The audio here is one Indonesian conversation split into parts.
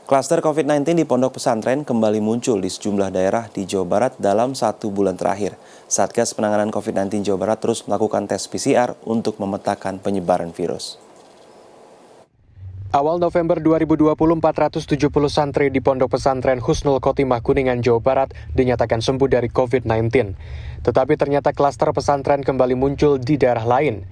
Klaster COVID-19 di pondok pesantren kembali muncul di sejumlah daerah di Jawa Barat dalam 1 bulan terakhir. Satgas Penanganan COVID-19 Jawa Barat terus melakukan tes PCR untuk memetakan penyebaran virus. Awal November 2020, 470 santri di Pondok Pesantren Husnul Khotimah Kuningan, Jawa Barat dinyatakan sembuh dari COVID-19. Tetapi ternyata klaster pesantren kembali muncul di daerah lain.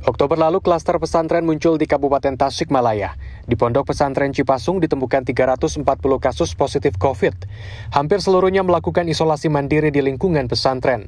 Oktober lalu, klaster pesantren muncul di Kabupaten Tasikmalaya. Di Pondok Pesantren Cipasung ditemukan 340 kasus positif COVID. Hampir seluruhnya melakukan isolasi mandiri di lingkungan pesantren.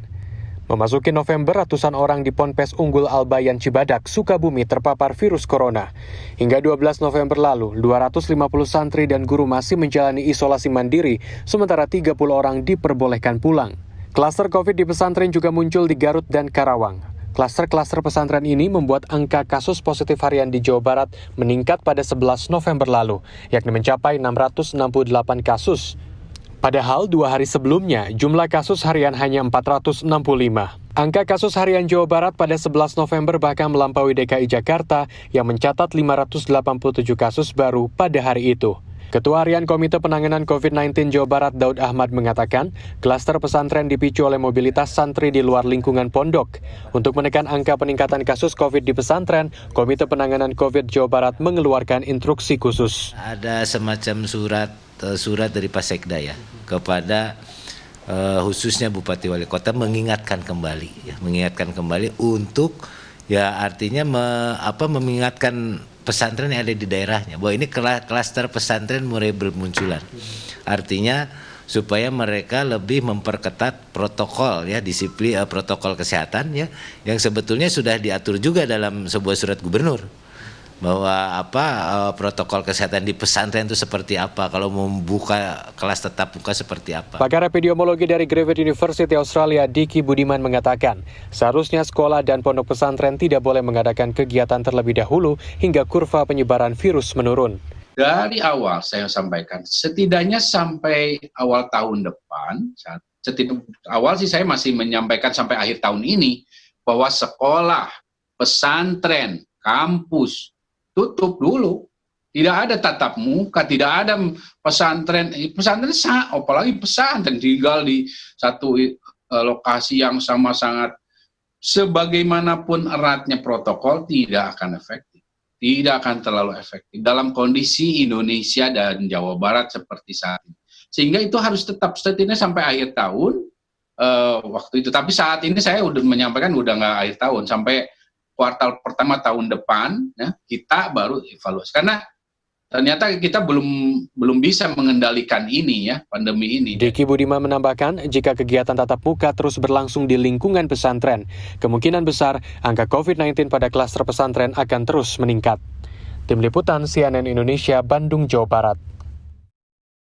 Memasuki November, ratusan orang di Ponpes Unggul Al-Bayan Cibadak, Sukabumi terpapar virus corona. Hingga 12 November lalu, 250 santri dan guru masih menjalani isolasi mandiri, sementara 30 orang diperbolehkan pulang. Klaster COVID di pesantren juga muncul di Garut dan Karawang. Klaster-klaster pesantren ini membuat angka kasus positif harian di Jawa Barat meningkat pada 11 November lalu, yakni mencapai 668 kasus. Padahal 2 hari sebelumnya, jumlah kasus harian hanya 465. Angka kasus harian Jawa Barat pada 11 November bahkan melampaui DKI Jakarta yang mencatat 587 kasus baru pada hari itu. Ketua Harian Komite Penanganan COVID-19 Jawa Barat Daud Ahmad mengatakan, klaster pesantren dipicu oleh mobilitas santri di luar lingkungan pondok. Untuk menekan angka peningkatan kasus COVID di pesantren, Komite Penanganan COVID Jawa Barat mengeluarkan instruksi khusus. Ada semacam surat dari Pak Sekda ya kepada khususnya Bupati Wali Kota mengingatkan kembali untuk ya artinya mengingatkan pesantren yang ada di daerahnya bahwa ini klaster pesantren mulai bermunculan. Artinya supaya mereka lebih memperketat protokol ya, disiplin protokol kesehatan ya, yang sebetulnya sudah diatur juga dalam sebuah surat gubernur bahwa protokol kesehatan di pesantren itu seperti apa, kalau membuka kelas tetap muka seperti apa. Pakar epidemiologi dari Griffith University Australia, Diki Budiman mengatakan, seharusnya sekolah dan pondok pesantren tidak boleh mengadakan kegiatan terlebih dahulu hingga kurva penyebaran virus menurun. Dari awal saya sampaikan, setidaknya sampai awal tahun depan, awal sih saya masih menyampaikan sampai akhir tahun ini, bahwa sekolah, pesantren, kampus, tutup dulu. Tidak ada tatap muka, tidak ada pesantren apalagi pesantren tinggal di satu lokasi yang sama sangat, sebagaimanapun eratnya protokol tidak akan efektif. Tidak akan terlalu efektif dalam kondisi Indonesia dan Jawa Barat seperti saat ini. Sehingga itu harus tetap setidaknya sampai akhir tahun waktu itu. Tapi saat ini saya udah menyampaikan udah nggak akhir tahun, sampai kuartal pertama tahun depan ya, kita baru evaluasi. Karena ternyata kita belum bisa mengendalikan ini ya, pandemi ini. Diki Budiman menambahkan, jika kegiatan tatap muka terus berlangsung di lingkungan pesantren, kemungkinan besar angka COVID-19 pada klaster pesantren akan terus meningkat. Tim Liputan CNN Indonesia, Bandung, Jawa Barat.